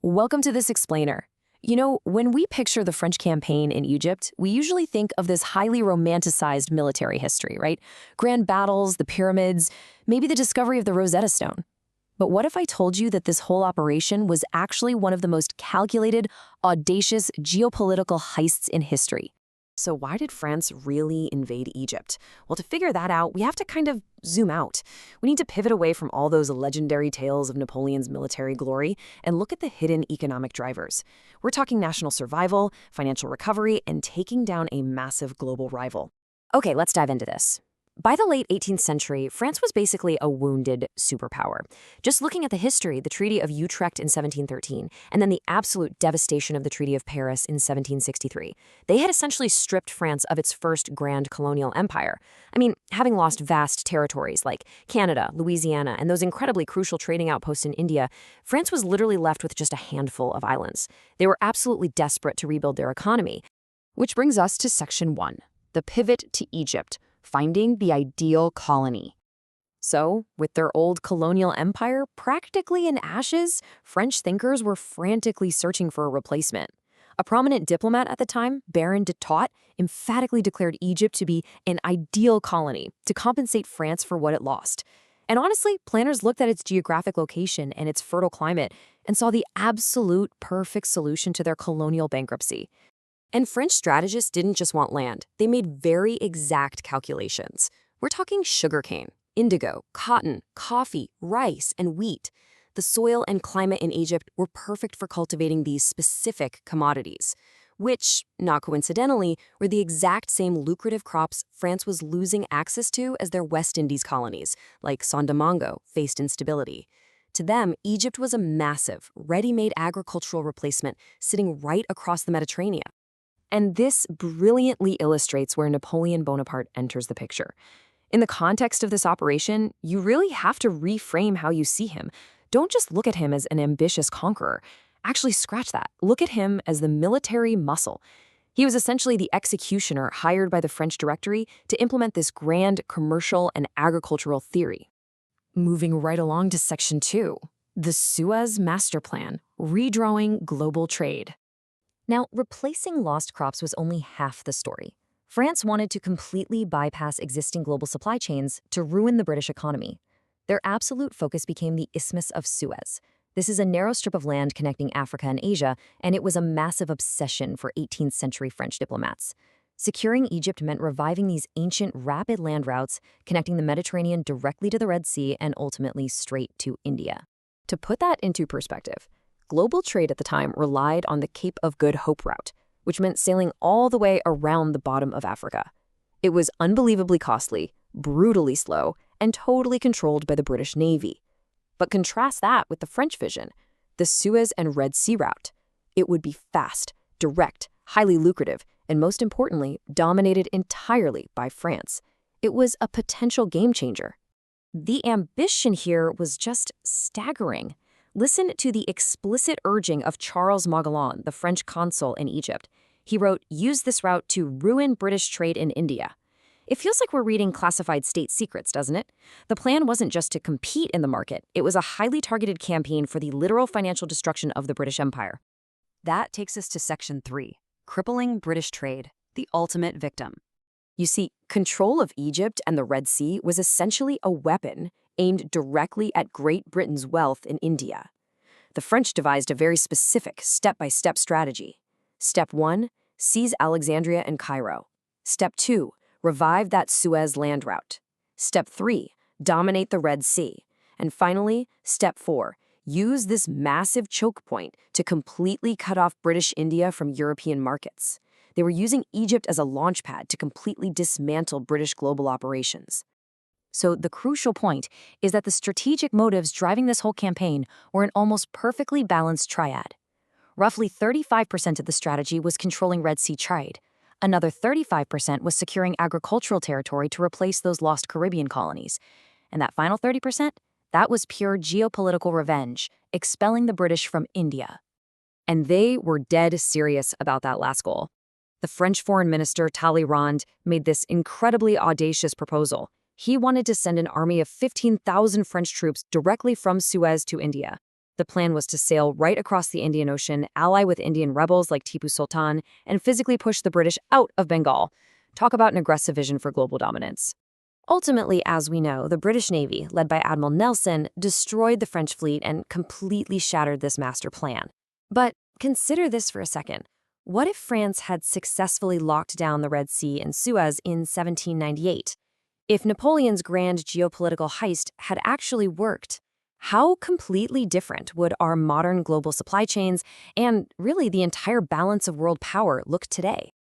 Welcome to this explainer. You know, when we picture the French campaign in Egypt, we usually think of this highly romanticized military history, right? Grand battles, the pyramids, maybe the discovery of the Rosetta Stone. But what if I told you that this whole operation was actually one of the most calculated, audacious geopolitical heists in history? So why did France really invade Egypt? Well, to figure that out, we have to kind of zoom out. We need to pivot away from all those legendary tales of Napoleon's military glory and look at the hidden economic drivers. We're talking national survival, financial recovery, and taking down a massive global rival. Okay, let's dive into this. By the late 18th century, France was basically a wounded superpower. Just looking at the history, the Treaty of Utrecht in 1713, and then the absolute devastation of the Treaty of Paris in 1763, they had essentially stripped France of its first grand colonial empire. I mean, having lost vast territories like Canada, Louisiana, and those incredibly crucial trading outposts in India, France was literally left with just a handful of islands. They were absolutely desperate to rebuild their economy. Which brings us to Section 1, the pivot to Egypt. Finding the ideal colony. So, with their old colonial empire practically in ashes, French thinkers were frantically searching for a replacement. A prominent diplomat at the time, Baron de Tott, emphatically declared Egypt to be an ideal colony to compensate France for what it lost. And honestly, planners looked at its geographic location and its fertile climate and saw the absolute perfect solution to their colonial bankruptcy. And French strategists didn't just want land. They made very exact calculations. We're talking sugarcane, indigo, cotton, coffee, rice, and wheat. The soil and climate in Egypt were perfect for cultivating these specific commodities, which, not coincidentally, were the exact same lucrative crops France was losing access to as their West Indies colonies, like Sondamongo, faced instability. To them, Egypt was a massive, ready-made agricultural replacement sitting right across the Mediterranean. And this brilliantly illustrates where Napoleon Bonaparte enters the picture. In the context of this operation, you really have to reframe how you see him. Don't just look at him as an ambitious conqueror. Actually, scratch that. Look at him as the military muscle. He was essentially the executioner hired by the French Directory to implement this grand commercial and agricultural theory. Moving right along to Section 2, the Suez Masterplan, redrawing global trade. Now, replacing lost crops was only half the story. France wanted to completely bypass existing global supply chains to ruin the British economy. Their absolute focus became the Isthmus of Suez. This is a narrow strip of land connecting Africa and Asia, and it was a massive obsession for 18th century French diplomats. Securing Egypt meant reviving these ancient, rapid land routes, connecting the Mediterranean directly to the Red Sea and ultimately straight to India. To put that into perspective, global trade at the time relied on the Cape of Good Hope route, which meant sailing all the way around the bottom of Africa. It was unbelievably costly, brutally slow, and totally controlled by the British Navy. But contrast that with the French vision, the Suez and Red Sea route. It would be fast, direct, highly lucrative, and most importantly, dominated entirely by France. It was a potential game changer. The ambition here was just staggering. Listen to the explicit urging of Charles Magellan, the French consul in Egypt. He wrote, "Use this route to ruin British trade in India." It feels like we're reading classified state secrets, doesn't it? The plan wasn't just to compete in the market. It was a highly targeted campaign for the literal financial destruction of the British Empire. That takes us to Section 3, crippling British trade, the ultimate victim. You see, control of Egypt and the Red Sea was essentially a weapon aimed directly at Great Britain's wealth in India. The French devised a very specific step-by-step strategy. Step 1, seize Alexandria and Cairo. Step 2, revive that Suez land route. Step 3, dominate the Red Sea. And finally, Step 4, use this massive choke point to completely cut off British India from European markets. They were using Egypt as a launchpad to completely dismantle British global operations. So the crucial point is that the strategic motives driving this whole campaign were an almost perfectly balanced triad. Roughly 35% of the strategy was controlling Red Sea trade. Another 35% was securing agricultural territory to replace those lost Caribbean colonies. And that final 30%, that was pure geopolitical revenge, expelling the British from India. And they were dead serious about that last goal. The French Foreign Minister Talleyrand made this incredibly audacious proposal. He wanted to send an army of 15,000 French troops directly from Suez to India. The plan was to sail right across the Indian Ocean, ally with Indian rebels like Tipu Sultan, and physically push the British out of Bengal. Talk about an aggressive vision for global dominance. Ultimately, as we know, the British Navy, led by Admiral Nelson, destroyed the French fleet and completely shattered this master plan. But consider this for a second. What if France had successfully locked down the Red Sea and Suez in 1798? If Napoleon's grand geopolitical heist had actually worked, how completely different would our modern global supply chains and really the entire balance of world power look today?